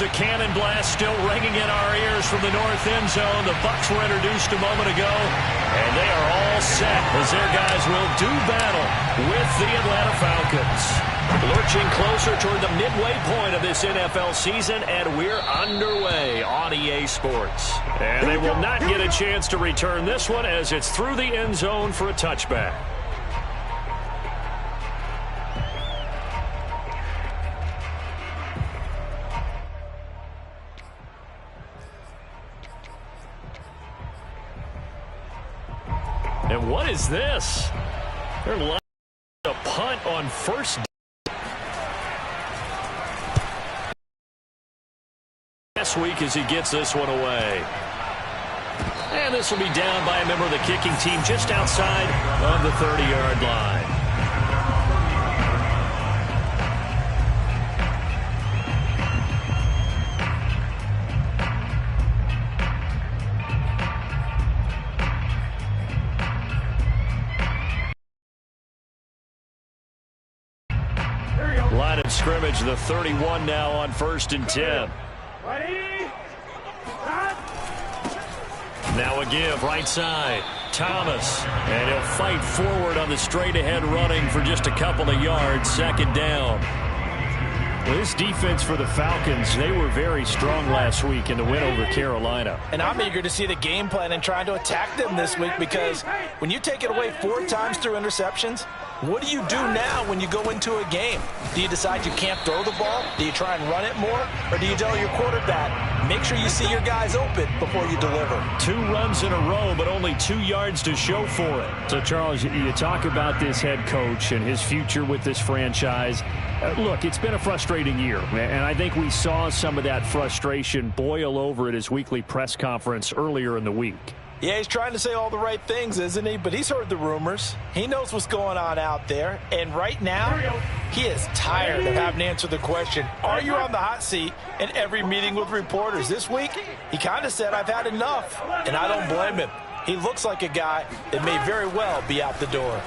a cannon blast still ringing in our ears from the north end zone. The Bucs were introduced a moment ago, and they are all set as their guys will do battle with the Atlanta Falcons. Lurching closer toward the midway point of this NFL season, and we're underway on EA Sports. And they will not get a chance to return this one as it's through the end zone for a touchback. And what is this? They're lining a punt on first down. Last week as he gets this one away. And this will be down by a member of the kicking team just outside of the 30-yard line. Line of scrimmage, the 31 now on 1st and 10. Now a give, right side, Thomas. And he'll fight forward on the straight-ahead running for just a couple of yards, 2nd down. Well, this defense for the Falcons, they were very strong last week in the win over Carolina. And I'm eager to see the game plan and trying to attack them this week, because when you take it away 4 times through interceptions, what do you do now when you go into a game? Do you decide you can't throw the ball? Do you try and run it more? Or do you tell your quarterback, make sure you see your guys open before you deliver? 2 runs in a row, but only 2 yards to show for it. So, Charles, you talk about this head coach and his future with this franchise. Look, it's been a frustrating year, and I think we saw some of that frustration boil over at his weekly press conference earlier in the week. Yeah, he's trying to say all the right things, isn't he? But he's heard the rumors. He knows what's going on out there. And right now, he is tired of having to answer the question, are you on the hot seat, in every meeting with reporters. This week, he kind of said, I've had enough. And I don't blame him. He looks like a guy that may very well be out the door.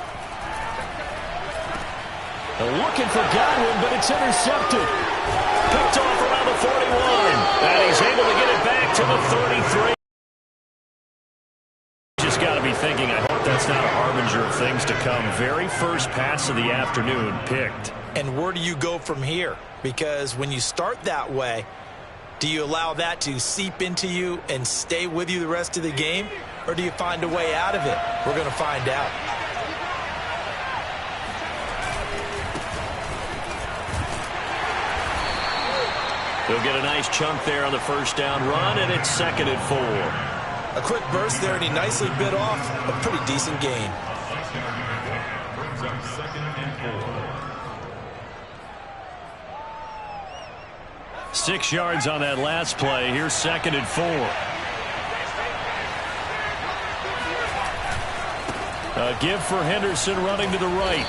Looking for Godwin, but it's intercepted. Picked off around the 41. And he's able to get it back to the 33. Just got to be thinking, I hope that's not a harbinger of things to come. Very first pass of the afternoon picked. And where do you go from here? Because when you start that way, do you allow that to seep into you and stay with you the rest of the game? Or do you find a way out of it? We're going to find out. He'll get a nice chunk there on the first down run, and it's 2nd and 4. A quick burst there, and he nicely bit off a pretty decent gain. Six yards on that last play. Here's 2nd and 4. A give for Henderson running to the right.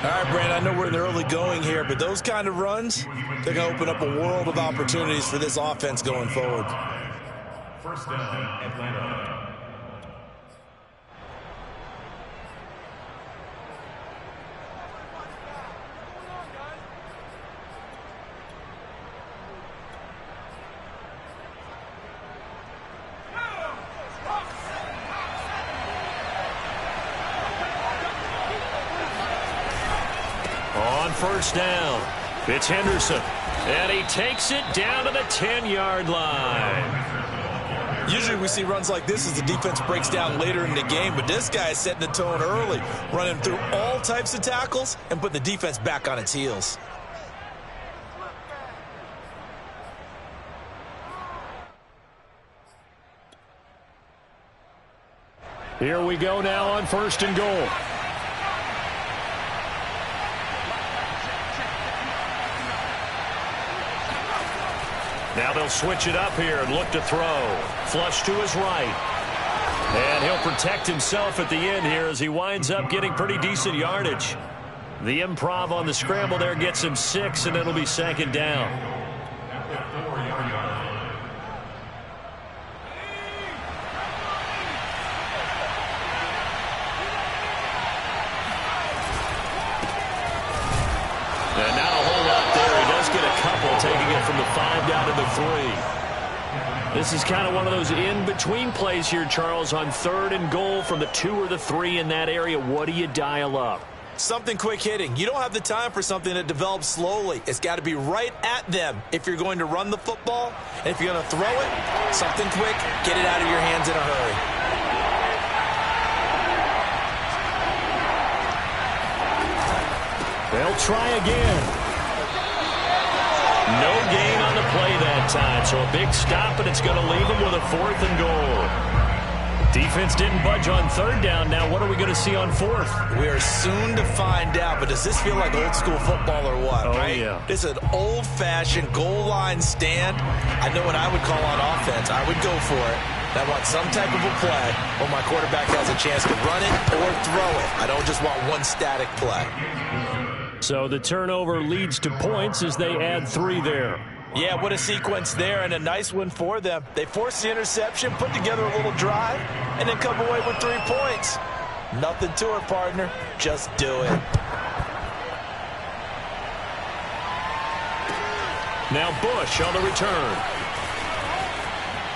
All right, Brand, I know we're in the early going here, but those kind of runs, they're going to open up a world of opportunities for this offense going forward. First down, Atlanta. On first down, it's Henderson, and he takes it down to the 10-yard line. Usually we see runs like this as the defense breaks down later in the game, but this guy is setting the tone early, running through all types of tackles and putting the defense back on its heels. Here we go now on 1st and goal. Now they'll switch it up here and look to throw. Flush to his right. And he'll protect himself at the end here as he winds up getting pretty decent yardage. The improv on the scramble there gets him 6, and it'll be 2nd down. And not a whole lot there. He does get a couple, taking it from the 5. 3. This is kind of one of those in-between plays here, Charles, on 3rd and goal from the 2 or the 3 in that area. What do you dial up? Something quick hitting. You don't have the time for something that develops slowly. It's got to be right at them if you're going to run the football. And if you're going to throw it, something quick, get it out of your hands in a hurry. They'll try again. No gain on the play that time, so a big stop, and it's going to leave them with a 4th and goal. Defense didn't budge on 3rd down. Now what are we going to see on 4th? We are soon to find out, but does this feel like old school football or what? Oh, right? Yeah. This is an old-fashioned goal line stand. I know what I would call on offense. I would go for it. I want some type of a play where my quarterback has a chance to run it or throw it. I don't just want one static play. So the turnover leads to points as they add 3 there. Yeah, what a sequence there, and a nice one for them. They forced the interception, put together a little drive, and then come away with 3 points. Nothing to it, partner. Just do it. Now Bush on the return.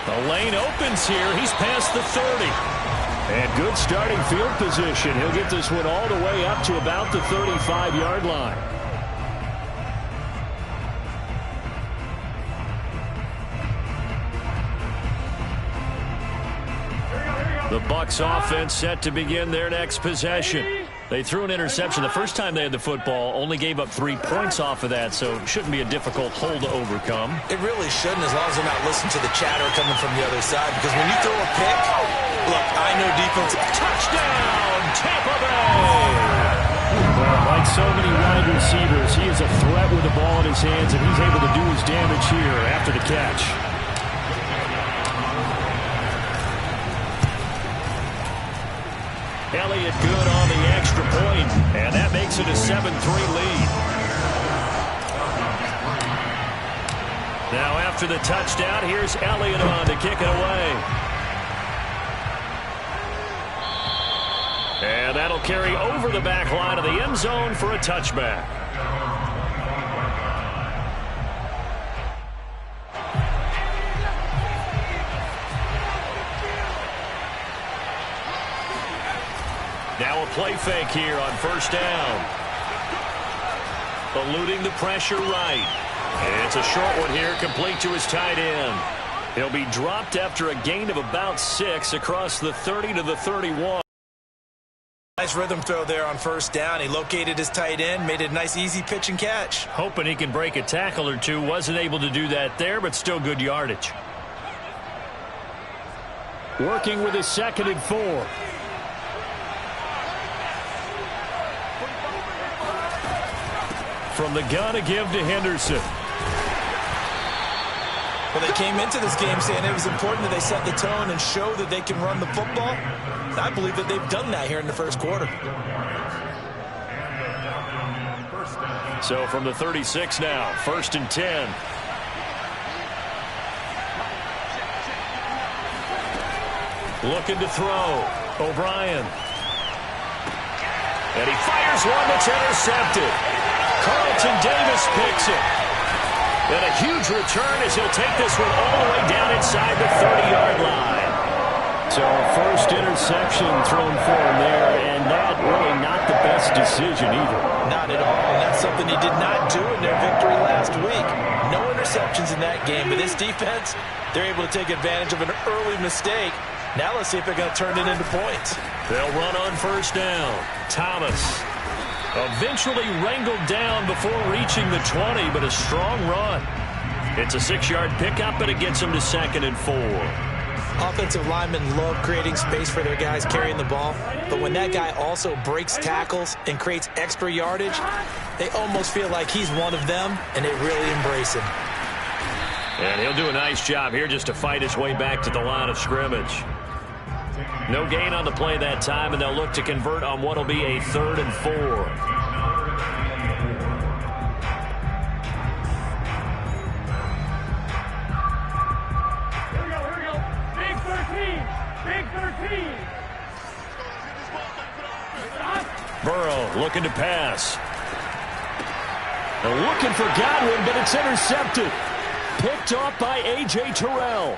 The lane opens here. He's past the 30. And good starting field position. He'll get this one all the way up to about the 35-yard line. The Bucs offense set to begin their next possession. They threw an interception the first time they had the football, only gave up 3 points off of that, so it shouldn't be a difficult hole to overcome. It really shouldn't, as long as they're not listening to the chatter coming from the other side, because when you throw a pick, look, I know defense. Touchdown, Tampa Bay! Well, like so many wide receivers, he is a threat with the ball in his hands, and he's able to do his damage here after the catch. Elliott good on the extra point, and that makes it a 7-3 lead. Now after the touchdown, here's Elliott on to kick it away. And that'll carry over the back line of the end zone for a touchback. Now a play fake here on 1st down. Eluding the pressure right. And it's a short one here, complete to his tight end. He'll be dropped after a gain of about 6 across the 30 to the 31. Nice rhythm throw there on 1st down. He located his tight end, made it a nice easy pitch and catch. Hoping he can break a tackle or two. Wasn't able to do that there, but still good yardage. Working with his 2nd and 4. From the gun to give to Henderson. Well, they came into this game saying it was important that they set the tone and show that they can run the football. And I believe that they've done that here in the 1st quarter. So from the 36 now, 1st and 10. Looking to throw. O'Brien. And he fires one that's intercepted. Carlton Davis picks it. And a huge return as he'll take this one all the way down inside the 30-yard line. So first interception thrown for him there, and that really not the best decision either. Not at all, and that's something he did not do in their victory last week. No interceptions in that game, but this defense, they're able to take advantage of an early mistake. Now let's see if they're going to turn it into points. They'll run on 1st down. Thomas eventually wrangled down before reaching the 20, but a strong run. It's a 6-yard pickup, and it gets them to 2nd and 4. Offensive linemen love creating space for their guys carrying the ball, but when that guy also breaks tackles and creates extra yardage, they almost feel like he's one of them, and they really embrace him. And he'll do a nice job here just to fight his way back to the line of scrimmage. No gain on the play that time, and they'll look to convert on what will be a 3rd and 4. Here we go. Big 13. Burrow looking to pass. They're looking for Godwin, but it's intercepted. picked off by A.J. Terrell.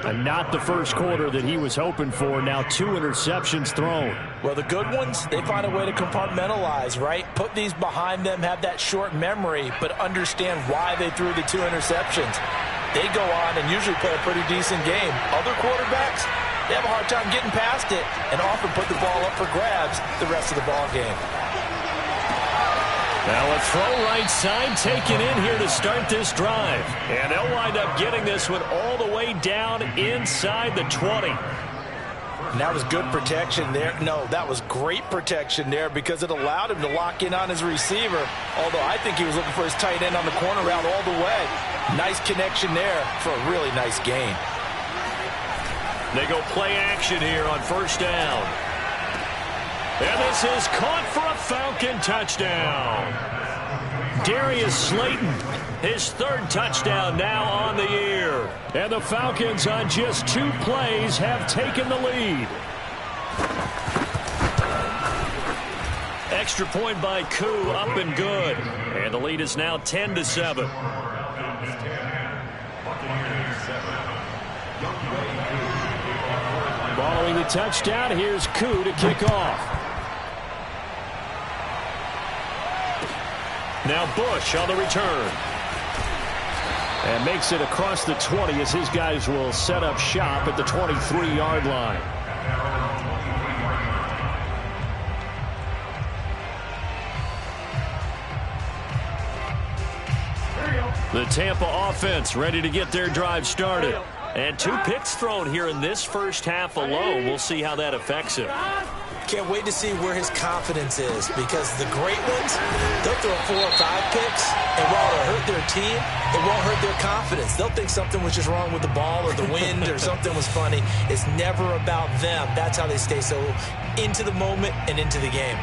And not the first quarter that he was hoping for. Now 2 interceptions thrown. Well, the good ones, they find a way to compartmentalize, right? Put these behind them, have that short memory, but understand why they threw the 2 interceptions. They go on and usually play a pretty decent game. Other quarterbacks, they have a hard time getting past it and often put the ball up for grabs the rest of the ball game. Now a throw right side taken in here to start this drive. And they'll wind up getting this one all the way down inside the 20. And that was good protection there. No, that was great protection there because it allowed him to lock in on his receiver. Although I think he was looking for his tight end on the corner route all the way. Nice connection there for a really nice gain. They go play action here on first down. And this is caught for a Falcon touchdown. Darius Slayton, his 3rd touchdown now on the year. And the Falcons on just 2 plays have taken the lead. Extra point by Koo, up and good. And the lead is now 10-7. Following the touchdown, here's Koo to kick off. Now Bush on the return. And makes it across the 20 as his guys will set up shop at the 23-yard line. The Tampa offense ready to get their drive started. And 2 picks thrown here in this first half alone. We'll see how that affects him. Can't wait to see where his confidence is because the great ones, they'll throw 4 or 5 picks, and while it'll hurt their team, it won't hurt their confidence. They'll think something was just wrong with the ball or the wind or something was funny. It's never about them. That's how they stay so into the moment and into the game.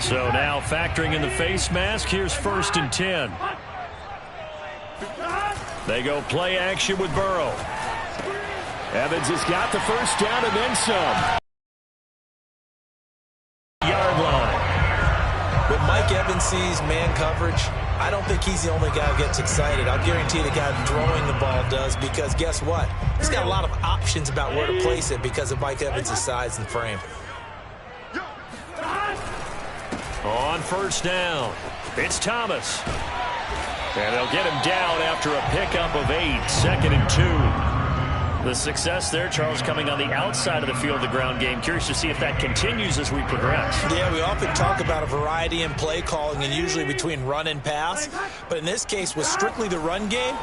So now factoring in the face mask, here's 1st and 10. They go play action with Burrow. Evans has got the first down and then some. Yard line. When Mike Evans sees man coverage, I don't think he's the only guy who gets excited. I'll guarantee the guy throwing the ball does because guess what? He's got a lot of options about where to place it because of Mike Evans' size and frame. On first down, it's Thomas. And they'll get him down after a pickup of 8, 2nd and 2. The success there, Charles, coming on the outside of the field, the ground game. Curious to see if that continues as we progress. Yeah, we often talk about a variety in play calling and usually between run and pass. But in this case, with strictly the run game,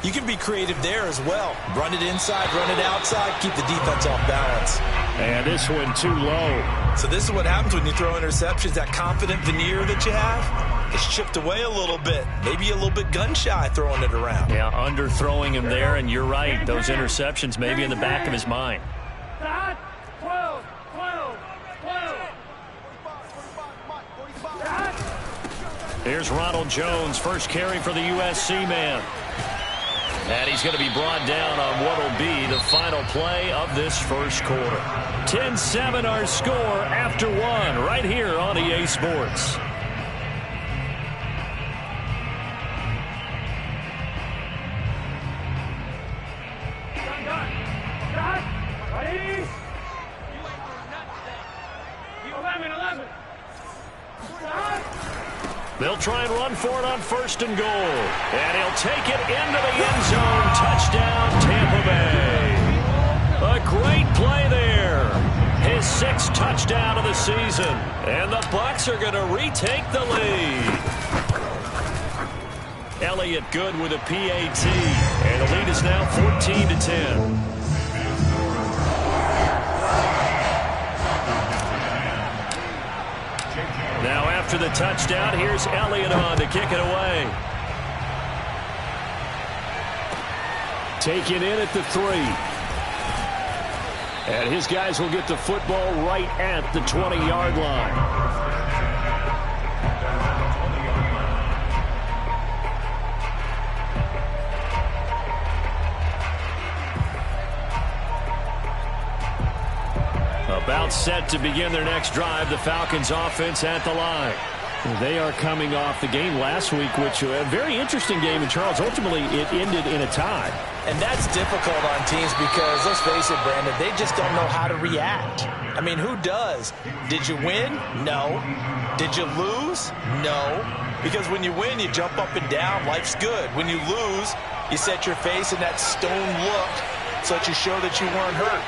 you can be creative there as well. Run it inside, run it outside, keep the defense off balance. And this one too low. So this is what happens when you throw interceptions. That confident veneer that you have is chipped away a little bit. Maybe a little bit gun-shy throwing it around. Yeah, underthrowing him there, and you're right. Those interceptions maybe in the back of his mind. 12. Here's Ronald Jones, first carry for the USC man. And he's going to be brought down on what will be the final play of this first quarter. 10-7 our score after 1 right here on EA Sports. Ready? 11. They'll try and run for it on 1st and goal. And he'll take it into the end zone. Touchdown, Tampa Bay. A great play there. His 6th touchdown of the season. And the Bucs are going to retake the lead. Elliott good with a PAT. And the lead is now 14-10. Now after the touchdown, here's Elliott on to kick it away. Taken in at the 3. And his guys will get the football right at the 20-yard line. A About set to begin their next drive. The Falcons offense at the line. They are coming off the game last week, which was a very interesting game in Charles. Ultimately, it ended in a tie. And that's difficult on teams because, let's face it, Brandon, they just don't know how to react. I mean, who does? Did you win? No. Did you lose? No. Because when you win, you jump up and down. Life's good. When you lose, you set your face in that stone look so that you show that you weren't hurt.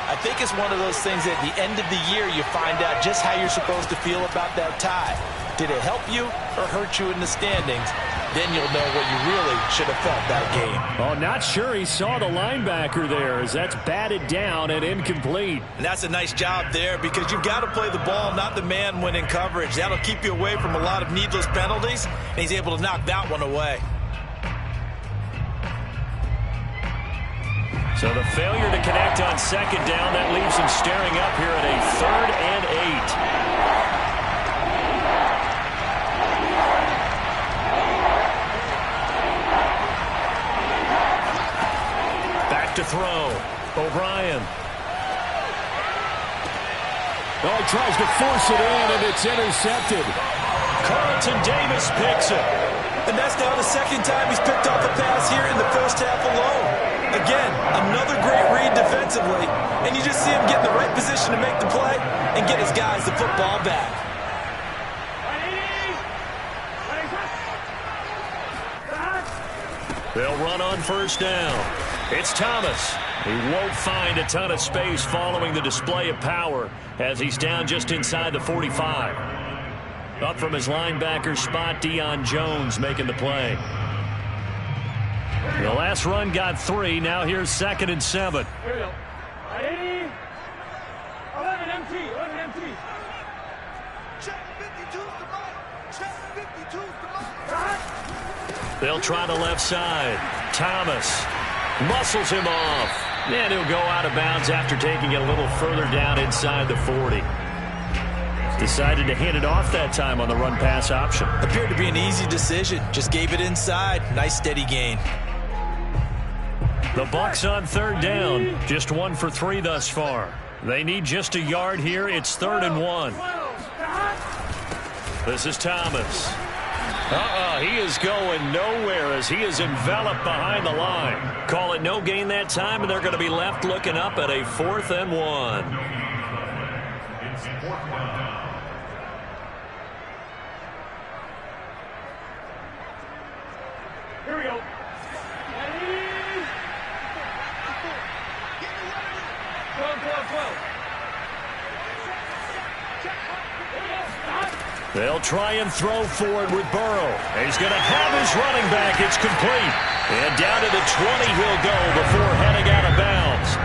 I think it's one of those things at the end of the year you find out just how you're supposed to feel about that tie. Did it help you or hurt you in the standings? Then you'll know what you really should have felt that game. Oh, not sure he saw the linebacker there as that's batted down and incomplete. And that's a nice job there because you've got to play the ball, not the man when in coverage. That'll keep you away from a lot of needless penalties, and he's able to knock that one away. So the failure to connect on second down, that leaves him staring up here at a 3rd and 8. To throw. O'Brien. Oh, he tries to force it in, and it's intercepted. Carlton Davis picks it. And that's now the second time he's picked off a pass here in the first half alone. Again, another great read defensively, and you just see him get in the right position to make the play and get his guys the football back. They'll run on first down. It's Thomas. He won't find a ton of space following the display of power as he's down just inside the 45. Up from his linebacker spot, Deion Jones making the play. The last run got 3. Now here's 2nd and 7. Here we go. 11 MT. 11 MT. Check 52's the right. Check 52's the right. They'll try the left side. Thomas muscles him off. And he'll go out of bounds after taking it a little further down inside the 40. Decided to hand it off that time on the run-pass option. Appeared to be an easy decision. Just gave it inside. Nice steady gain. The Bucs on 3rd down. Just 1 for 3 thus far. They need just a yard here. It's 3rd and 1. This is Thomas. He is going nowhere as he is enveloped behind the line. Call it no gain that time, and they're going to be left looking up at a 4th and 1. It's 4th down. Here we go. 12. They'll try and throw forward with Burrow. He's going to have his running back. It's complete. And down to the 20 he'll go before heading out of bounds.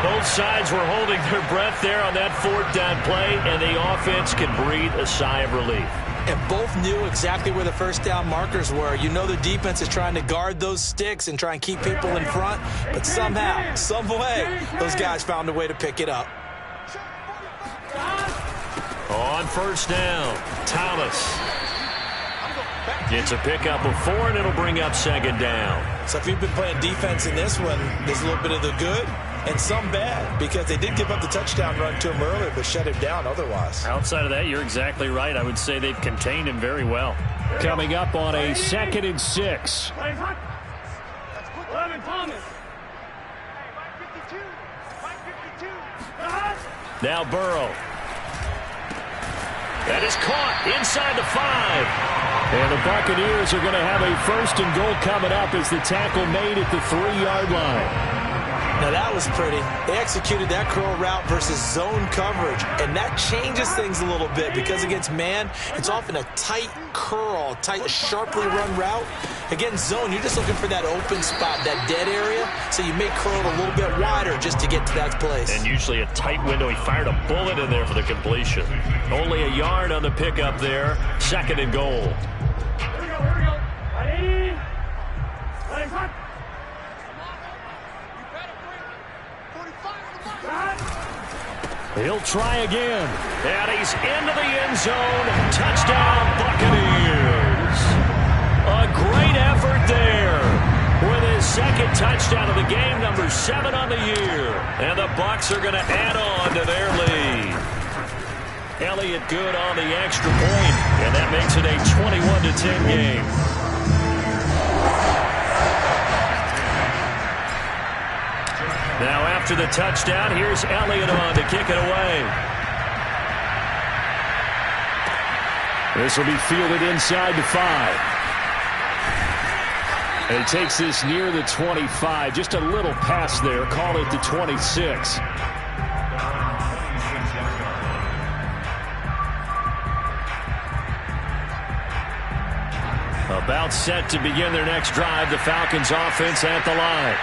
Both sides were holding their breath there on that 4th down play, and the offense can breathe a sigh of relief. And both knew exactly where the first down markers were. You know the defense is trying to guard those sticks and try and keep people in front, but somehow, some way, those guys found a way to pick it up. On first down, Thomas gets a pickup of 4, and it'll bring up 2nd down. So if you've been playing defense in this one, there's a little bit of the good and some bad, because they did give up the touchdown run to him earlier, but shut him down otherwise. Outside of that, you're exactly right. I would say they've contained him very well. Coming up on a 2nd and 6. 11 Thomas. Now Burrow. That is caught inside the 5. And the Buccaneers are going to have a 1st and goal coming up as the tackle made at the 3-yard line. Now that was pretty. They executed that curl route versus zone coverage, and that changes things a little bit because against man, it's often a tight curl, tight, sharply run route. Against zone, you're just looking for that open spot, that dead area, so you may curl it a little bit wider just to get to that place. And usually a tight window. He fired a bullet in there for the completion. Only a yard on the pickup there. 2nd and goal. Here we go. Ready? Ready, cut. He'll try again. And he's into the end zone. Touchdown, Buccaneers. A great effort there with his second touchdown of the game, number 7 on the year. And the Bucs are going to add on to their lead. Elliott good on the extra point, and that makes it a 21-10 game. Now after the touchdown, here's Elliott on to kick it away. This will be fielded inside the 5. And he takes this near the 25. Just a little pass there. Call it the 26. About set to begin their next drive. The Falcons offense at the line.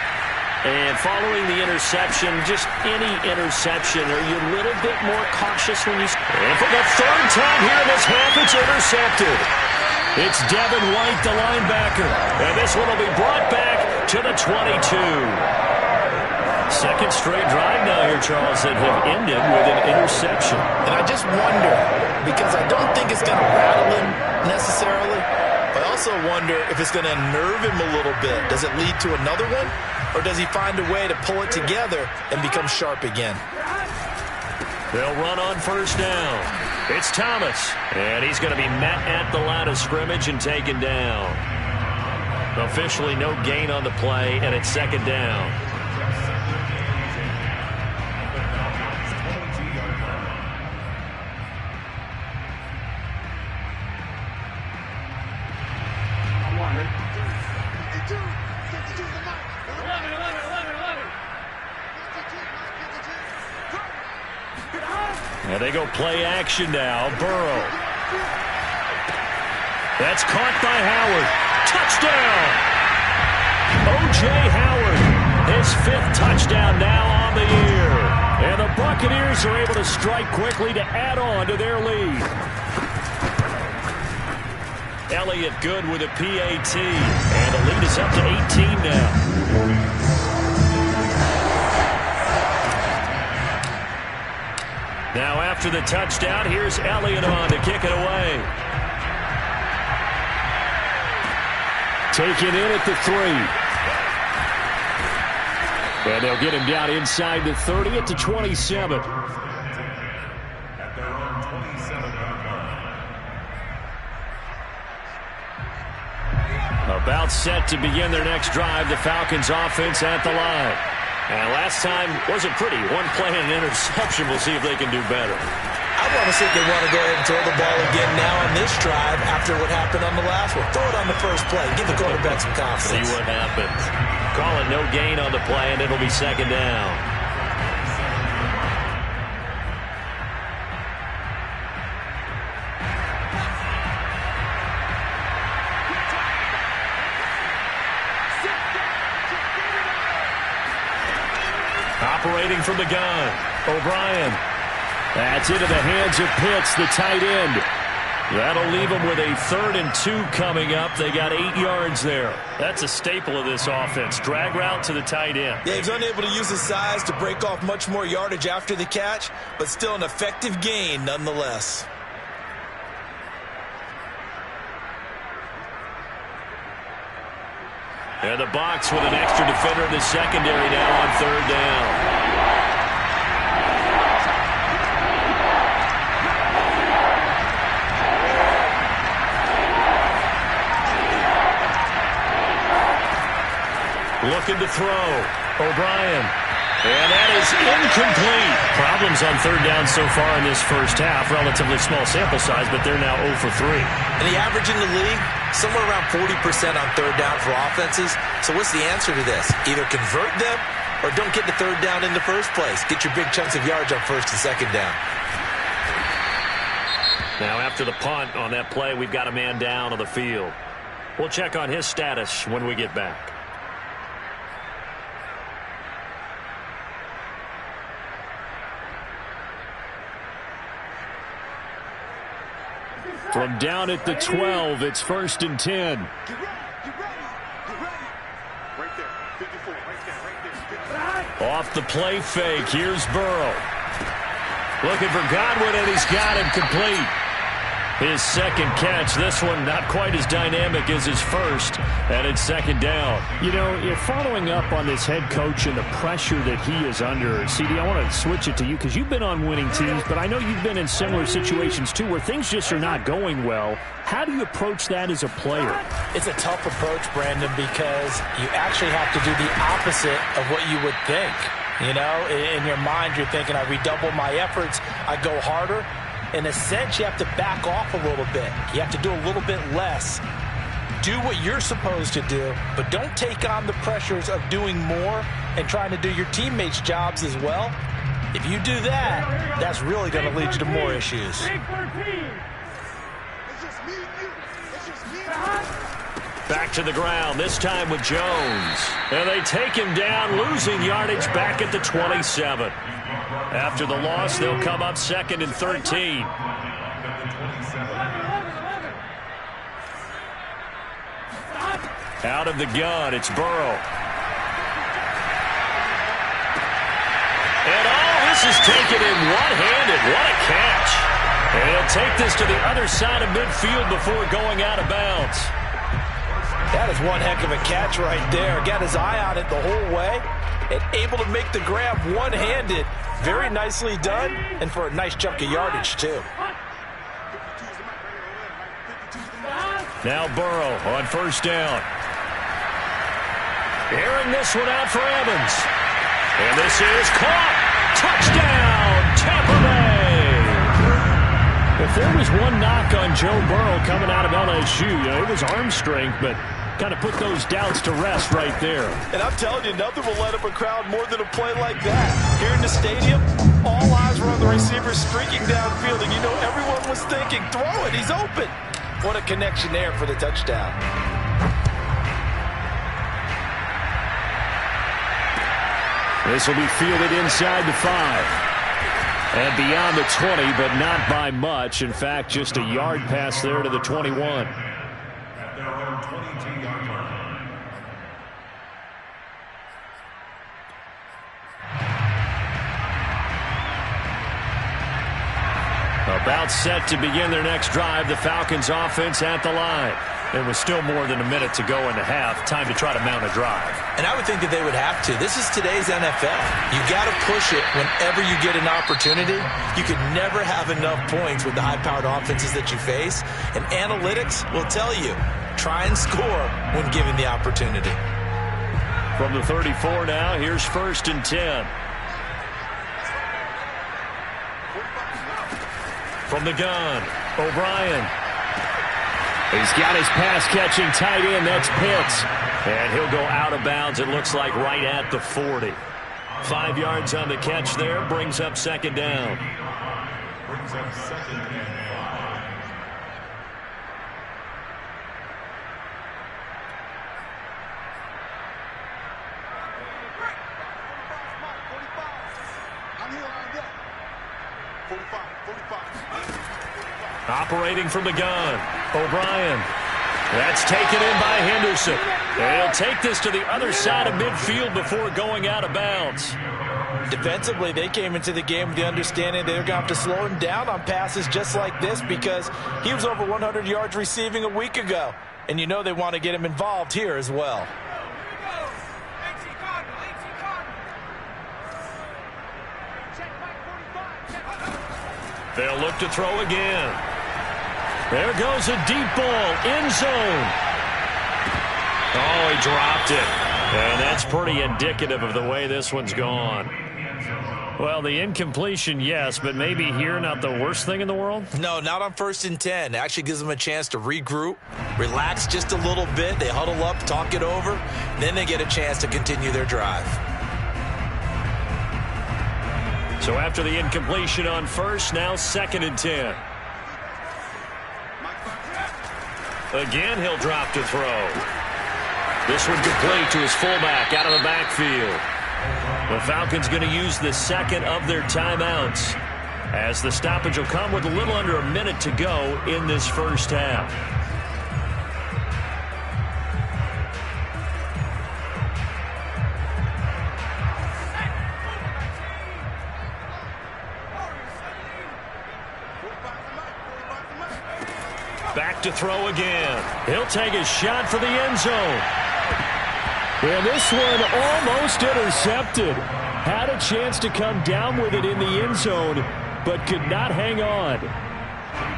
And following the interception, just any interception, are you a little bit more cautious when you... And for the third time here in this half, it's intercepted. It's Devin White, the linebacker. And this one will be brought back to the 22. Second straight drive now here, Charles, that have ended with an interception. And I just wonder, because I don't think it's going to rattle him necessarily, but I also wonder if it's going to unnerve him a little bit. Does it lead to another one? Or does he find a way to pull it together and become sharp again? They'll run on first down. It's Thomas, and he's going to be met at the line of scrimmage and taken down. Officially no gain on the play, and it's second down. And they go play action now. Burrow. That's caught by Howard. Touchdown! O.J. Howard, his 5th touchdown now on the year. And the Buccaneers are able to strike quickly to add on to their lead. Elliott good with a PAT. And the lead is up to 18 now. Now after the touchdown, here's Elliott on to kick it away. Taken in at the 3. And they'll get him down inside the 30 at the 27. At their own 27-yard line. About set to begin their next drive, the Falcons offense at the line. And last time wasn't pretty. One play and an interception. We'll see if they can do better. I want to see if they want to go ahead and throw the ball again now on this drive after what happened on the last one. Throw it on the first play. Give the quarterback some confidence. See what happens. Call it no gain on the play, and it'll be second down. Operating from the gun, O'Brien. That's into the hands of Pitts, the tight end. That'll leave them with a 3rd and 2 coming up. They got 8 yards there. That's a staple of this offense. Drag route to the tight end. Yeah, he's unable to use his size to break off much more yardage after the catch, but still an effective gain nonetheless. And the Bucs with an extra defender in the secondary now on 3rd down. Looking to throw. O'Brien. And that is incomplete. Problems on 3rd down so far in this first half. Relatively small sample size, but they're now 0 for 3. And the average in the league, somewhere around 40% on 3rd down for offenses. So what's the answer to this? Either convert them or don't get the 3rd down in the first place. Get your big chunks of yards on 1st and 2nd down. Now after the punt on that play, we've got a man down on the field. We'll check on his status when we get back. From down at the 12, it's 1st and 10. Get ready, get ready, get ready. Right there, 54, right there, right there. Off the play fake, here's Burrow. Looking for Godwin, and he's got him complete. His second catch, this one not quite as dynamic as his first, and it's second down. You know, you're following up on this head coach and the pressure that he is under. CD, I want to switch it to you because you've been on winning teams, but I know you've been in similar situations too where things just are not going well. How do you approach that as a player? It's a tough approach, Brandon, because you actually have to do the opposite of what you would think. You know, in your mind, you're thinking, I redouble my efforts, I go harder. In a sense, you have to back off a little bit. You have to do a little bit less. Do what you're supposed to do, but don't take on the pressures of doing more and trying to do your teammates' jobs as well. If you do that, that's really going to lead you to more issues. Big 13. Back to the ground, this time with Jones. And they take him down, losing yardage back at the 27. After the loss, they'll come up second and 13. Out of the gun, it's Burrow. And this is taken in one-handed. What a catch. And he'll take this to the other side of midfield before going out of bounds. That is one heck of a catch right there. Got his eye on it the whole way and able to make the grab one-handed. Very nicely done, and for a nice chunk of yardage, too. Now Burrow on first down. Airing this one out for Evans. And this is caught. Touchdown, Tampa Bay. If there was one knock on Joe Burrow coming out of LSU, it was arm strength, but kind of put those doubts to rest right there. And I'm telling you, nothing will let up a crowd more than a play like that. Here in the stadium, all eyes were on the receiver streaking downfield, and you know everyone was thinking, throw it, he's open. What a connection there for the touchdown. This will be fielded inside the 5. And beyond the 20, but not by much. In fact, just a yard pass there to the 21. At their own 22-yard line. About set to begin their next drive, the Falcons offense at the line. There was still more than a minute to go in the half. Time to try to mount a drive. And I would think that they would have to. This is today's NFL. You got to push it whenever you get an opportunity. You can never have enough points with the high-powered offenses that you face. And analytics will tell you, try and score when given the opportunity. From the 34 now, here's first and 10. From the gun, O'Brien. He's got his pass-catching tight end. That's Pitts. And he'll go out of bounds, it looks like, right at the 40. 5 yards on the catch there. Brings up second down. Brings up second and 5. Operating from the gun, O'Brien. That's taken in by Henderson. And he'll take this to the other side of midfield before going out of bounds. Defensively, they came into the game with the understanding they're going to have to slow him down on passes just like this because he was over 100 yards receiving a week ago. And you know they want to get him involved here as well. They'll look to throw again. There goes a deep ball, end zone. Oh, he dropped it. And that's pretty indicative of the way this one's gone. Well, the incompletion, yes, but maybe here not the worst thing in the world? No, not on first and 10. It actually gives them a chance to regroup, relax just a little bit. They huddle up, talk it over. Then they get a chance to continue their drive. So after the incompletion on first, now second and 10. Again, he'll drop to throw. This one complete to his fullback out of the backfield. The Falcons going to use the second of their timeouts as the stoppage will come with a little under a minute to go in this first half. Back to throw again. He'll take a shot for the end zone. And this one almost intercepted. Had a chance to come down with it in the end zone, but could not hang on.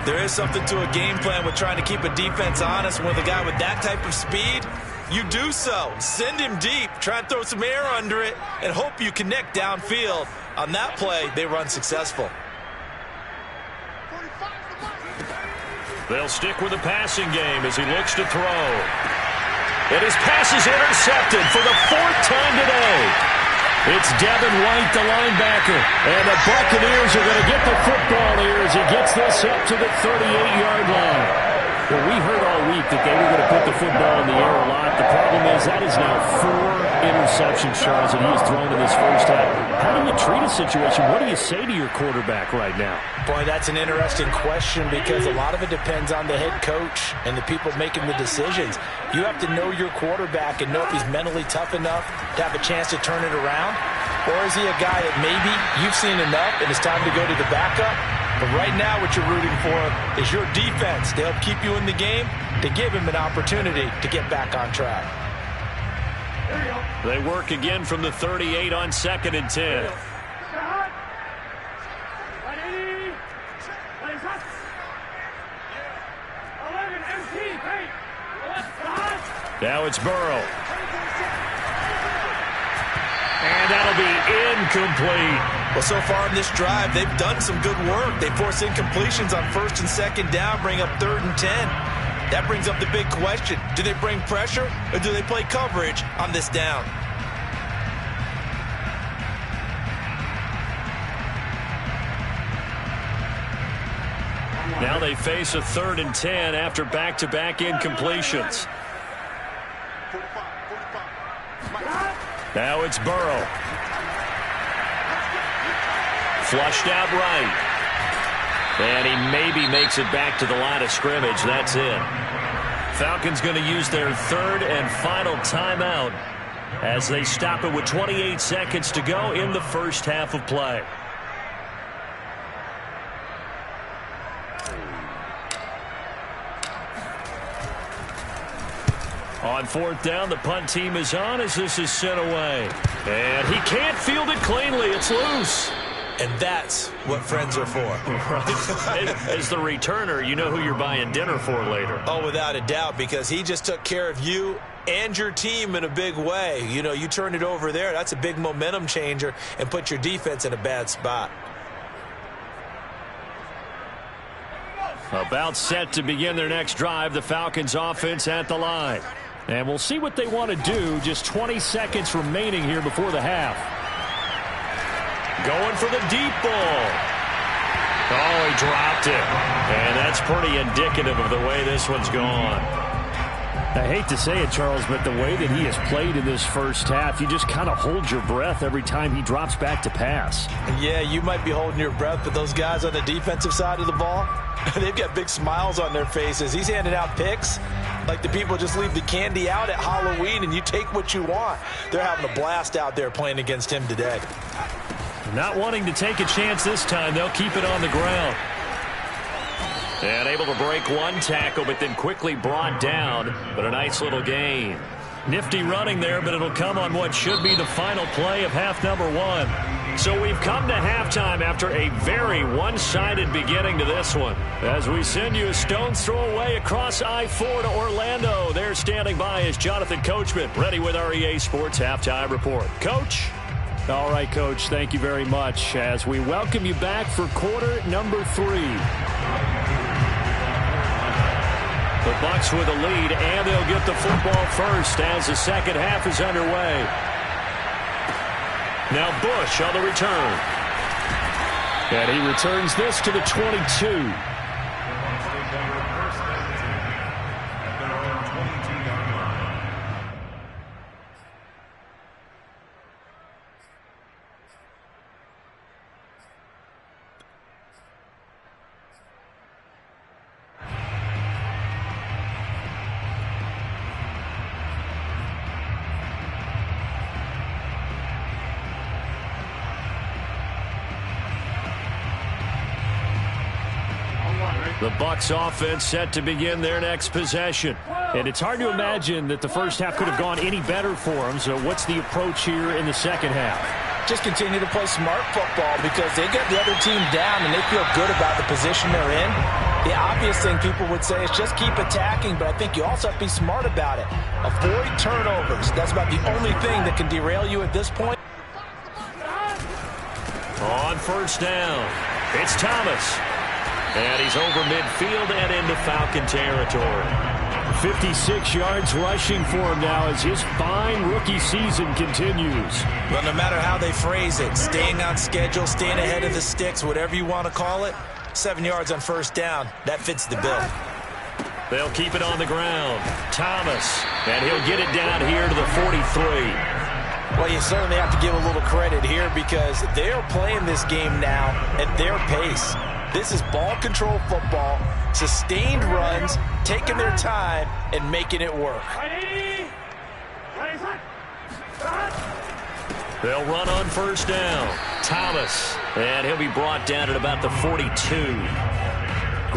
There is something to a game plan with trying to keep a defense honest. With a guy with that type of speed, you do so. Send him deep. Try and throw some air under it and hope you connect downfield. On that play, they run successful. They'll stick with the passing game as he looks to throw. And his pass is intercepted for the 4th time today. It's Devin White, the linebacker. And the Buccaneers are going to get the football here as he gets this up to the 38-yard line. Well, we heard all week that they were going to put the football in the air a lot. The problem is that is now 4 interceptions, Charles, that he has thrown in this first half. How do you treat a situation? What do you say to your quarterback right now? Boy, that's an interesting question because a lot of it depends on the head coach and the people making the decisions. You have to know your quarterback and know if he's mentally tough enough to have a chance to turn it around. Or is he a guy that maybe you've seen enough and it's time to go to the backup? But right now what you're rooting for is your defense to help keep you in the game, to give him an opportunity to get back on track. They work again from the 38 on 2nd and 10. Now it's Burrow. And that'll be incomplete. Well, so far in this drive, they've done some good work. They force incompletions on 1st and 2nd down, bring up 3rd and 10. That brings up the big question. Do they bring pressure or do they play coverage on this down? Now they face a 3rd and 10 after back-to-back incompletions. Now it's Burrow. Flushed out right. And he maybe makes it back to the line of scrimmage. That's it. Falcons going to use their 3rd and final timeout as they stop it with 28 seconds to go in the first half of play. On 4th down, the punt team is on as this is sent away. And he can't field it cleanly. It's loose. And that's what friends are for. Right. As the returner, you know who you're buying dinner for later. Oh, without a doubt, because he just took care of you and your team in a big way. You know, you turn it over there, that's a big momentum changer and put your defense in a bad spot. About set to begin their next drive, the Falcons offense at the line. And we'll see what they want to do. Just 20 seconds remaining here before the half. Going for the deep ball. Oh, he dropped it. And that's pretty indicative of the way this one's gone. I hate to say it, Charles, but the way that he has played in this first half, you just kind of hold your breath every time he drops back to pass. Yeah, you might be holding your breath, but those guys on the defensive side of the ball, they've got big smiles on their faces. He's handing out picks like the people just leave the candy out at Halloween and you take what you want. They're having a blast out there playing against him today. Not wanting to take a chance this time, they'll keep it on the ground. And able to break one tackle, but then quickly brought down. But a nice little gain. Nifty running there, but it'll come on what should be the final play of half number 1. So we've come to halftime after a very one-sided beginning to this one. As we send you a stone's throw away across I-4 to Orlando. There standing by is Jonathan Coachman, ready with our EA Sports Halftime Report. Coach? All right, Coach, thank you very much as we welcome you back for quarter number 3. The Bucs with a lead, and they'll get the football first as the second half is underway. Now Bush on the return. And he returns this to the 22. The Bucs offense set to begin their next possession. And it's hard to imagine that the first half could have gone any better for them. So what's the approach here in the second half? Just continue to play smart football because they get the other team down and they feel good about the position they're in. The obvious thing people would say is just keep attacking, but I think you also have to be smart about it. Avoid turnovers. That's about the only thing that can derail you at this point. On first down, it's Thomas. And he's over midfield and into Falcon territory. 56 yards rushing for him now as his fine rookie season continues. Well, no matter how they phrase it, staying on schedule, staying ahead of the sticks, whatever you want to call it, 7 yards on first down, that fits the bill. They'll keep it on the ground. Thomas, and he'll get it down here to the 43. Well, you certainly have to give a little credit here because they are playing this game now at their pace. This is ball control football, sustained runs, taking their time, and making it work. They'll run on first down. Thomas, and he'll be brought down at about the 42.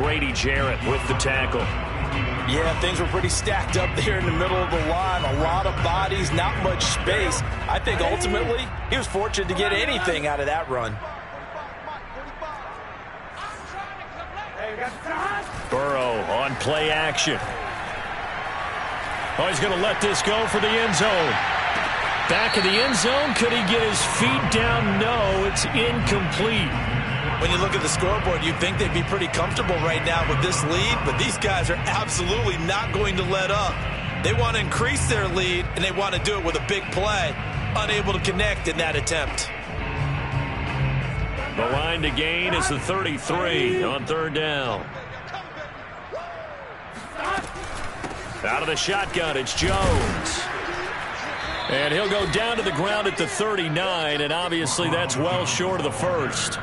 Grady Jarrett with the tackle. Yeah, things were pretty stacked up there in the middle of the line. A lot of bodies, not much space. I think ultimately he was fortunate to get anything out of that run. Burrow on play action. Oh, he's going to let this go for the end zone. Back in the end zone. Could he get his feet down? No, it's incomplete. When you look at the scoreboard, you'd think they'd be pretty comfortable right now with this lead, but these guys are absolutely not going to let up. They want to increase their lead, and they want to do it with a big play. Unable to connect in that attempt. The line to gain is the 33 on third down. Out of the shotgun, it's Jones. And he'll go down to the ground at the 39, and obviously that's well short of the first.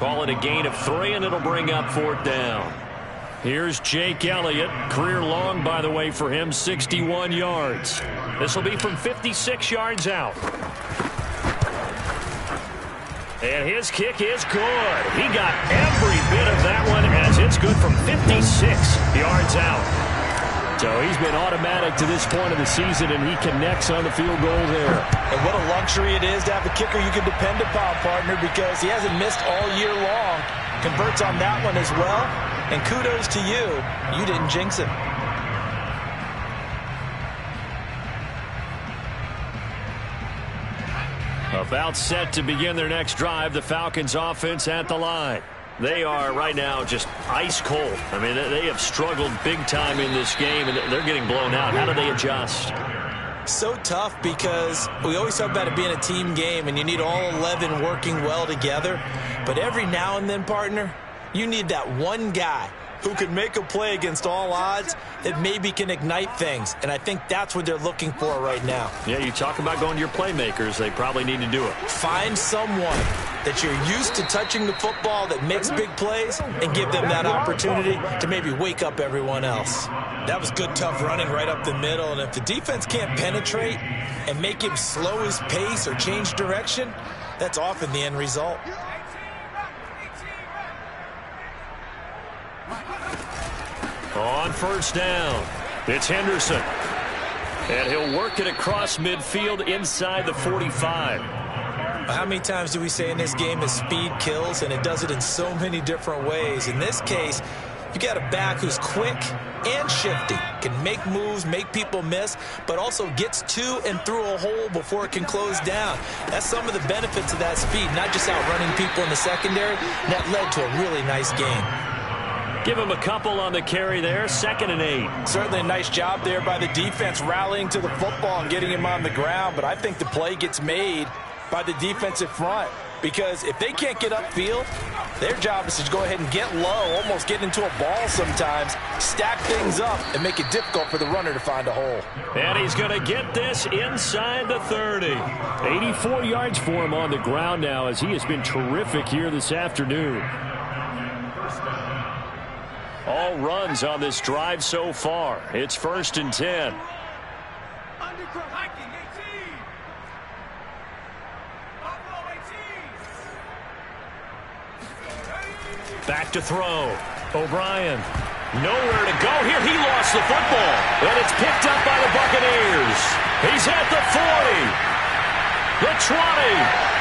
Call it a gain of 3, and it'll bring up fourth down. Here's Jake Elliott. Career long, by the way, for him, 61 yards. This will be from 56 yards out. And his kick is good. He got every bit of that one as it's good from 56 yards out. So he's been automatic to this point of the season, and he connects on the field goal there. And what a luxury it is to have a kicker you can depend upon, partner, because he hasn't missed all year long. Converts on that one as well. And kudos to you. You didn't jinx him. About set to begin their next drive, the Falcons offense at the line. They are right now just ice cold. I mean, they have struggled big time in this game, and they're getting blown out. How do they adjust? So tough because we always talk about it being a team game, and you need all 11 working well together. But every now and then, partner, you need that one guy who can make a play against all odds that maybe can ignite things. And I think that's what they're looking for right now. Yeah, you talk about going to your playmakers. They probably need to do it. Find someone that you're used to touching the football that makes big plays and give them that opportunity to maybe wake up everyone else. That was good, tough running right up the middle. And if the defense can't penetrate and make him slow his pace or change direction, that's often the end result. On first down, it's Henderson. And he'll work it across midfield inside the 45. How many times do we say in this game that speed kills, and it does it in so many different ways? In this case, you got a back who's quick and shifty, can make moves, make people miss, but also gets to and through a hole before it can close down. That's some of the benefits of that speed, not just outrunning people in the secondary. That led to a really nice game. Give him a couple on the carry there, 2nd and 8. Certainly a nice job there by the defense rallying to the football and getting him on the ground, but I think the play gets made by the defensive front because if they can't get upfield, their job is to go ahead and get low, almost get into a ball sometimes, stack things up, and make it difficult for the runner to find a hole. And he's going to get this inside the 30. 84 yards for him on the ground now as he has been terrific here this afternoon. All runs on this drive so far. It's 1st and 10. Back to throw. O'Brien, nowhere to go here. He lost the football, and it's picked up by the Buccaneers. He's at the 40, the 20.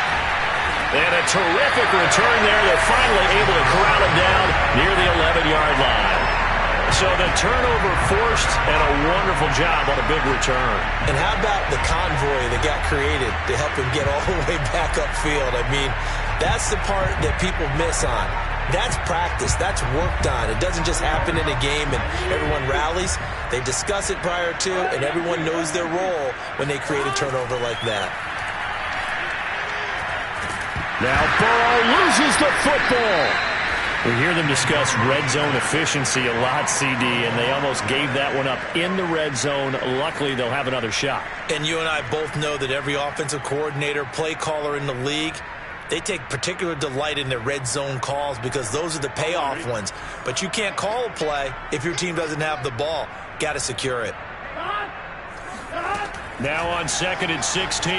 And a terrific return there. They're finally able to corral him down near the 11-yard line. So the turnover forced, and a wonderful job on a big return. And how about the convoy that got created to help him get all the way back upfield? I mean, that's the part that people miss on. That's practice. That's work done. It doesn't just happen in a game and everyone rallies. They discuss it prior to, and everyone knows their role when they create a turnover like that. Now Burrow loses the football. We hear them discuss red zone efficiency a lot, CD, and they almost gave that one up in the red zone. Luckily, they'll have another shot. And you and I both know that every offensive coordinator, play caller in the league, they take particular delight in their red zone calls because those are the payoff ones. But you can't call a play if your team doesn't have the ball. Got to secure it. Now on 2nd and 16,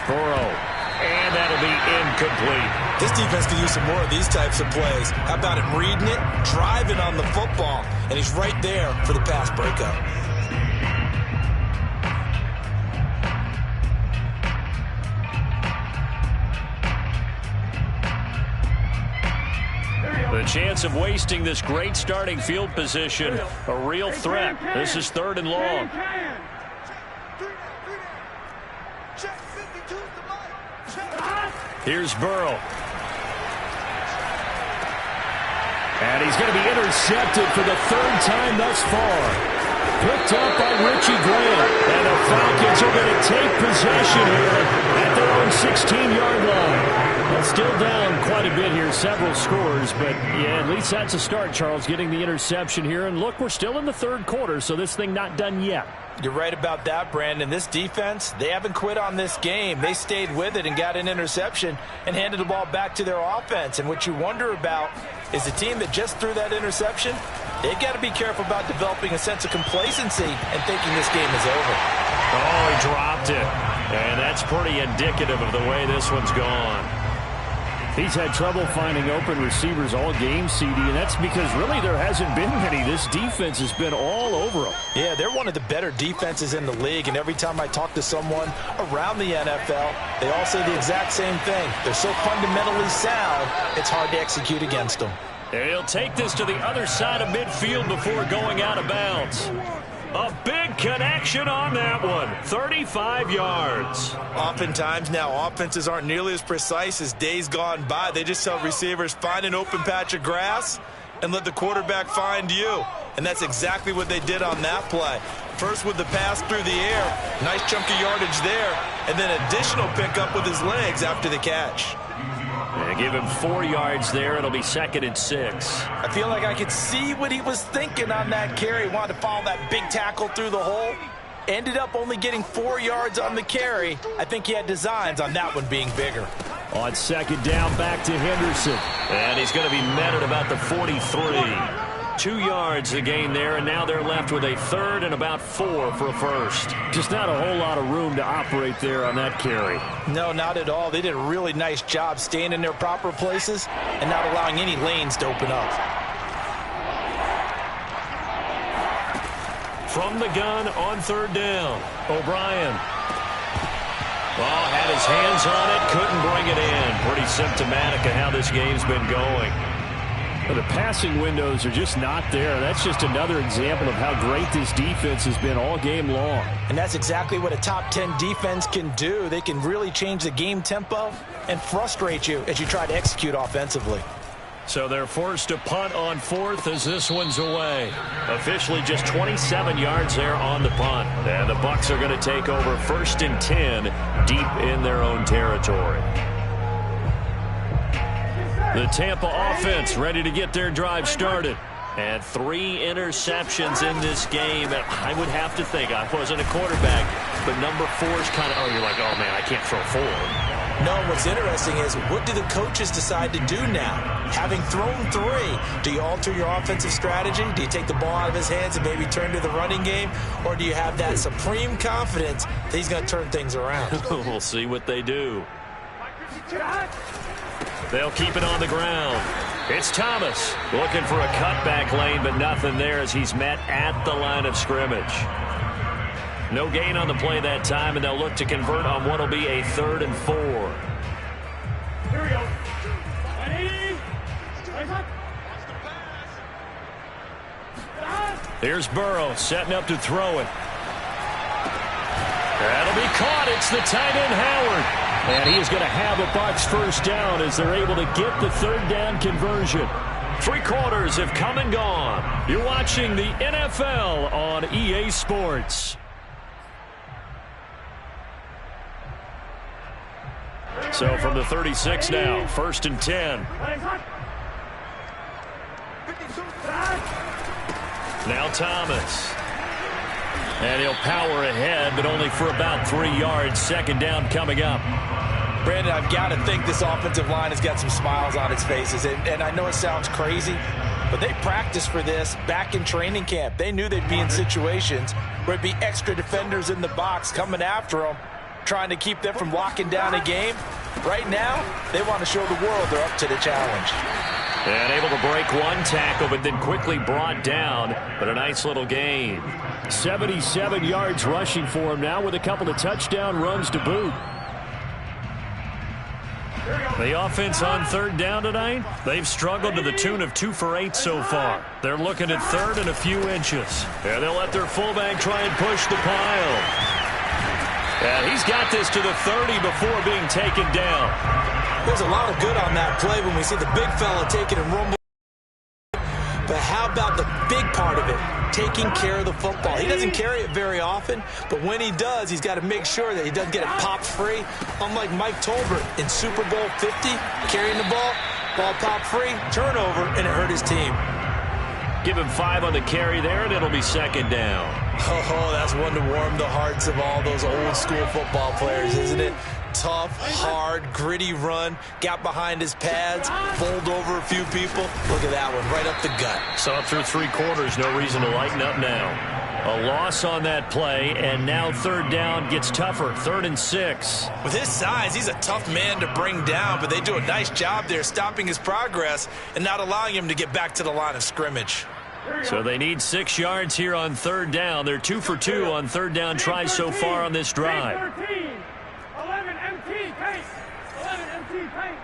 Burrow. And that'll be incomplete. This defense could use some more of these types of plays. How about him reading it, driving on the football, and he's right there for the pass breakup. The chance of wasting this great starting field position, a real threat. This is 3rd and long. Here's Burrow. And he's going to be intercepted for the 3rd time thus far. Picked up by Richie Grant. And the Falcons are going to take possession here at their own 16-yard line. Well, still down quite a bit here, several scores. But, yeah, at least that's a start, Charles, getting the interception here. And, look, we're still in the 3rd quarter, so this thing not done yet. You're right about that, Brandon. This defense, they haven't quit on this game. They stayed with it and got an interception and handed the ball back to their offense. And what you wonder about is the team that just threw that interception, they've got to be careful about developing a sense of complacency and thinking this game is over. Oh, he dropped it. And that's pretty indicative of the way this one's gone. He's had trouble finding open receivers all game, CD, and that's because really there hasn't been many. This defense has been all over them. Yeah, they're one of the better defenses in the league, and every time I talk to someone around the NFL, they all say the exact same thing. They're so fundamentally sound, it's hard to execute against them. He'll take this to the other side of midfield before going out of bounds. A big connection on that one. 35 yards. Oftentimes now offenses aren't nearly as precise as days gone by. They just tell receivers, find an open patch of grass and let the quarterback find you. And that's exactly what they did on that play. First with the pass through the air. Nice chunk of yardage there. And then additional pickup with his legs after the catch. And give him 4 yards there. It'll be 2nd and 6. I feel like I could see what he was thinking on that carry. He wanted to follow that big tackle through the hole. Ended up only getting 4 yards on the carry. I think he had designs on that one being bigger. On 2nd down, back to Henderson. And he's going to be met at about the 43. 2 yards the gain there, and now they're left with a 3rd and about 4 for a first. Just not a whole lot of room to operate there on that carry. No, not at all. They did a really nice job staying in their proper places and not allowing any lanes to open up. From the gun on 3rd down, O'Brien. Well, had his hands on it, couldn't bring it in. Pretty symptomatic of how this game's been going. Well, the passing windows are just not there. That's just another example of how great this defense has been all game long. And that's exactly what a top 10 defense can do. They can really change the game tempo and frustrate you as you try to execute offensively. So they're forced to punt on 4th as this one's away. Officially just 27 yards there on the punt. And the Bucs are going to take over 1st and 10 deep in their own territory. The Tampa offense ready to get their drive started. And 3 interceptions in this game. And I would have to think, I wasn't a quarterback, but number 4 is kind of, oh, you're like, oh, man, I can't throw 4. No, what's interesting is what do the coaches decide to do now? Having thrown 3, do you alter your offensive strategy? Do you take the ball out of his hands and maybe turn to the running game? Or do you have that supreme confidence that he's going to turn things around? We'll see what they do. They'll keep it on the ground. It's Thomas looking for a cutback lane, but nothing there as he's met at the line of scrimmage. No gain on the play that time, and they'll look to convert on what will be a 3rd and 4. Here we go. Ready? Nice up. Here's Burrow setting up to throw it. That'll be caught. It's the tight end Howard. And he is going to have a Bucs first down as they're able to get the 3rd down conversion. 3 quarters have come and gone. You're watching the NFL on EA Sports. So from the 36 now, 1st and 10. Now Thomas. And he'll power ahead, but only for about 3 yards. 2nd down coming up. Brandon, I've got to think this offensive line has got some smiles on its faces. And I know it sounds crazy, but they practiced for this back in training camp. They knew they'd be in situations where it'd be extra defenders in the box coming after them, trying to keep them from locking down a game. Right now, they want to show the world they're up to the challenge. And able to break 1 tackle, but then quickly brought down. But a nice little gain. 77 yards rushing for him now with a couple of touchdown runs to boot. The offense on 3rd down tonight, they've struggled to the tune of 2 for 8 so far. They're looking at 3rd and a few inches. And they'll let their fullback try and push the pile. And he's got this to the 30 before being taken down. There's a lot of good on that play when we see the big fella taking and rumble. But how about the big part of it, taking care of the football? He doesn't carry it very often, but when he does, he's got to make sure that he doesn't get it popped free. Unlike Mike Tolbert in Super Bowl 50, carrying the ball popped free, turnover, and it hurt his team. Give him 5 on the carry there, and it'll be 2nd down. Oh, that's one to warm the hearts of all those old school football players, isn't it? Tough, hard, gritty run, got behind his pads, bowled over a few people. Look at that one, right up the gut. So up through 3 quarters, no reason to lighten up now. A loss on that play, and now 3rd down gets tougher, 3rd and 6. With his size, he's a tough man to bring down, but they do a nice job there stopping his progress and not allowing him to get back to the line of scrimmage. So they need 6 yards here on 3rd down. They're 2 for 2 on 3rd down tries so far on this drive. 11 MT pace. 11 MT pace.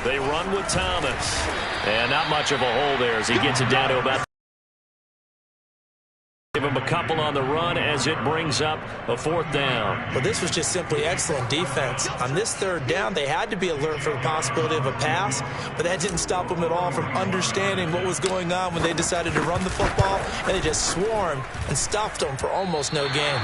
They run with Thomas. And not much of a hole there as he gets it down to about. Give him a couple on the run as it brings up a 4th down. Well, this was just simply excellent defense. On this 3rd down, they had to be alert for the possibility of a pass, but that didn't stop them at all from understanding what was going on when they decided to run the football, and they just swarmed and stopped them for almost no gain.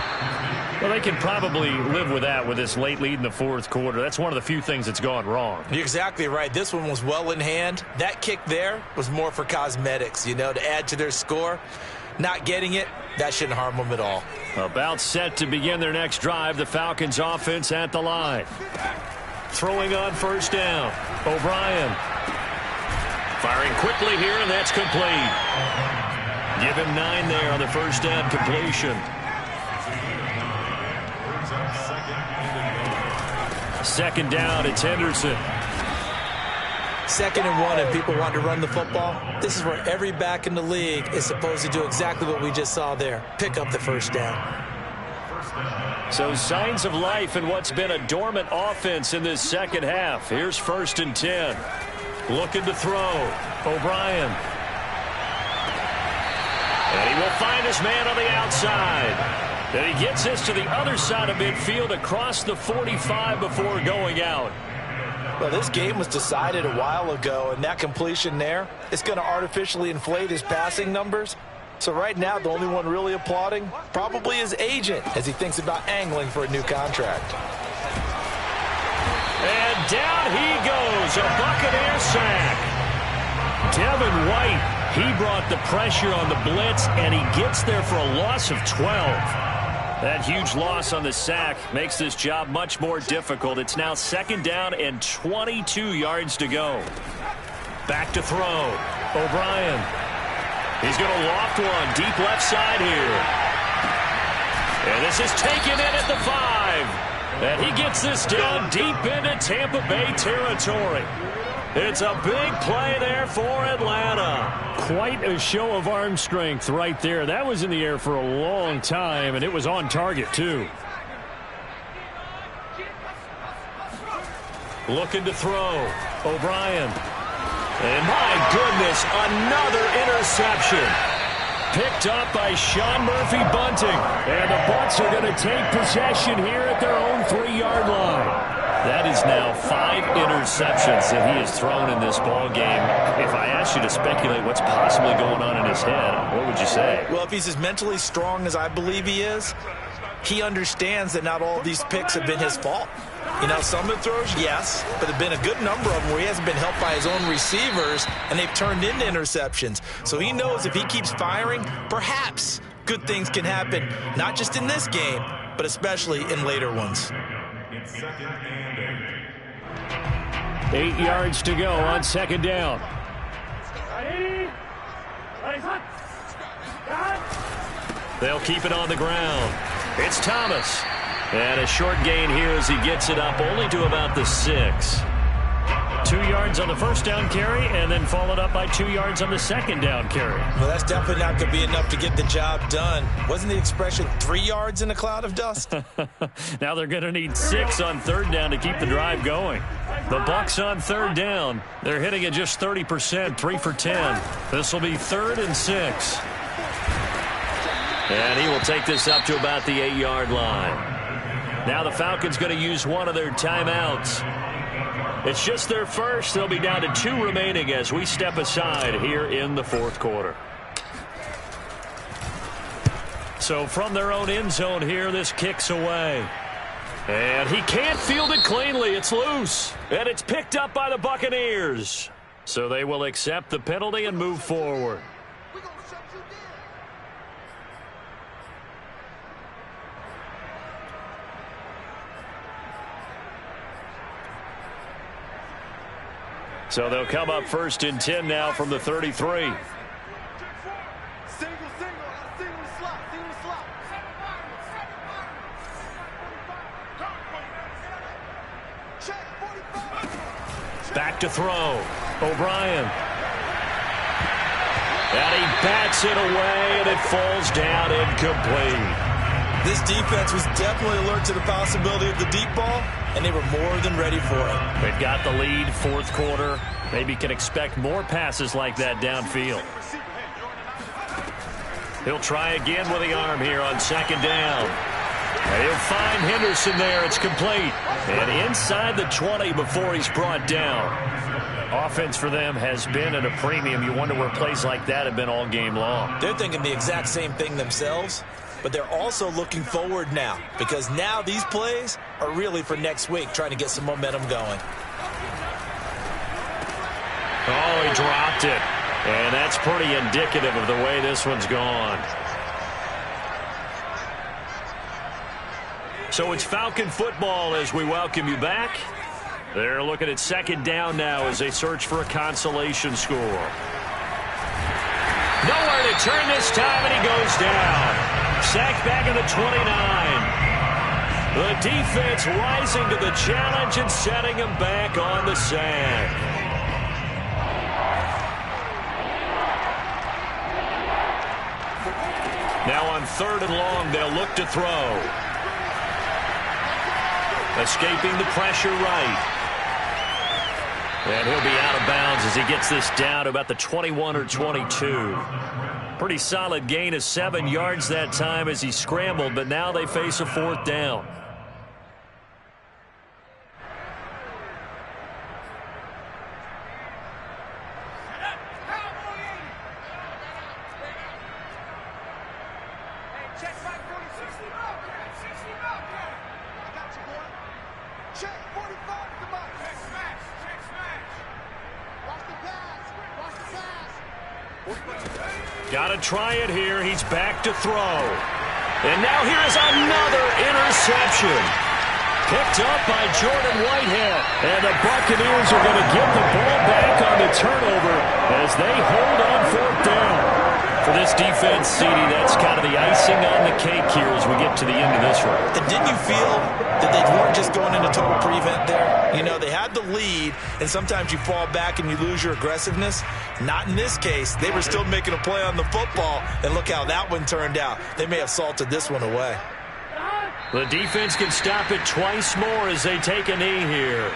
Well, they can probably live with that with this late lead in the 4th quarter. That's one of the few things that's gone wrong. You're exactly right. This one was well in hand. That kick there was more for cosmetics, to add to their score. Not getting it, that shouldn't harm them at all. About set to begin their next drive, the Falcons offense at the line. Throwing on 1st down. O'Brien. Firing quickly here, and that's complete. Give him 9 there on the 1st down completion. 2nd down, it's Henderson. 2nd and 1, and people want to run the football. This is where every back in the league is supposed to do exactly what we just saw there. Pick up the 1st down. So signs of life in what's been a dormant offense in this 2nd half. Here's 1st and 10. Looking to throw. O'Brien. And he will find his man on the outside. And he gets this to the other side of midfield across the 45 before going out. Well, this game was decided a while ago, and that completion there is going to artificially inflate his passing numbers. So right now, the only one really applauding probably his agent as he thinks about angling for a new contract. And down he goes, a Buccaneer sack. Devin White, he brought the pressure on the blitz, and he gets there for a loss of 12. That huge loss on the sack makes this job much more difficult. It's now 2nd down and 22 yards to go. Back to throw. O'Brien. He's going to loft one deep left side here. And this is taken in at the 5. And he gets this down deep into Tampa Bay territory. It's a big play there for Atlanta. Quite a show of arm strength right there. That was in the air for a long time, and it was on target, too. Looking to throw. O'Brien. And my goodness, another interception. Picked up by Sean Murphy Bunting. And the Bucs are going to take possession here at their own 3-yard line. That is now 5 interceptions that he has thrown in this ball game. If I asked you to speculate what's possibly going on in his head, what would you say? Well, if he's as mentally strong as I believe he is, he understands that not all of these picks have been his fault. You know, some of the throws, yes, but there have been a good number of them where he hasn't been helped by his own receivers, and they've turned into interceptions. So he knows if he keeps firing, perhaps good things can happen, not just in this game, but especially in later ones. 8 yards to go on 2nd down. They'll keep it on the ground. It's Thomas. And a short gain here as he gets it up only to about the 6. 2 yards on the first down carry, and then followed up by 2 yards on the 2nd down carry. Well, that's definitely not going to be enough to get the job done. Wasn't the expression 3 yards in a cloud of dust? Now they're going to need 6 on 3rd down to keep the drive going. The Bucs on 3rd down. They're hitting at just 30%, 3 for 10. This will be 3rd and 6. And he will take this up to about the 8-yard line. Now the Falcons going to use one of their timeouts. It's just their first. They'll be down to 2 remaining as we step aside here in the 4th quarter. So from their own end zone here, this kicks away. And he can't field it cleanly. It's loose. And it's picked up by the Buccaneers. So they will accept the penalty and move forward. So they'll come up 1st and 10 now from the 33. Back to throw. O'Brien. And he bats it away, and it falls down incomplete. This defense was definitely alert to the possibility of the deep ball, and they were more than ready for it. They've got the lead, 4th quarter. Maybe can expect more passes like that downfield. He'll try again with the arm here on 2nd down. And he'll find Henderson there. It's complete. And inside the 20 before he's brought down. Offense for them has been at a premium. You wonder where plays like that have been all game long. They're thinking the exact same thing themselves, but they're also looking forward now, because now these plays are really for next week, trying to get some momentum going. Oh, he dropped it. And that's pretty indicative of the way this one's gone. So it's Falcon football as we welcome you back. They're looking at 2nd down now as they search for a consolation score. Nowhere to turn this time, and he goes down. Sacked back at the 29. The defense rising to the challenge and setting him back on the sack. Now on 3rd and long, they'll look to throw. Escaping the pressure right. And he'll be out of bounds as he gets this down to about the 21 or 22. Pretty solid gain of 7 yards that time as he scrambled, but now they face a 4th down. Got to try it here. He's back to throw. And now here is another interception. Picked up by Jordan Whitehead. And the Buccaneers are going to get the ball back on the turnover as they hold on 4th down. For this defense, CD, that's kind of the icing on the cake here as we get to the end of this one. And didn't you feel that they weren't just going into total prevent there? You know, they had the lead, and sometimes you fall back and you lose your aggressiveness. Not in this case. They were still making a play on the football, and look how that one turned out. They may have salted this one away. The defense can stop it twice more as they take a knee here.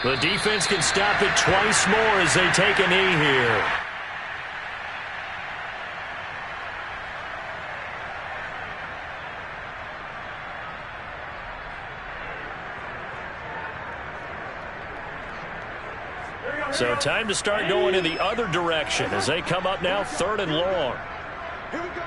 The defense can stop it twice more as they take a knee here. So time to start going in the other direction as they come up now 3rd and long. Here we go.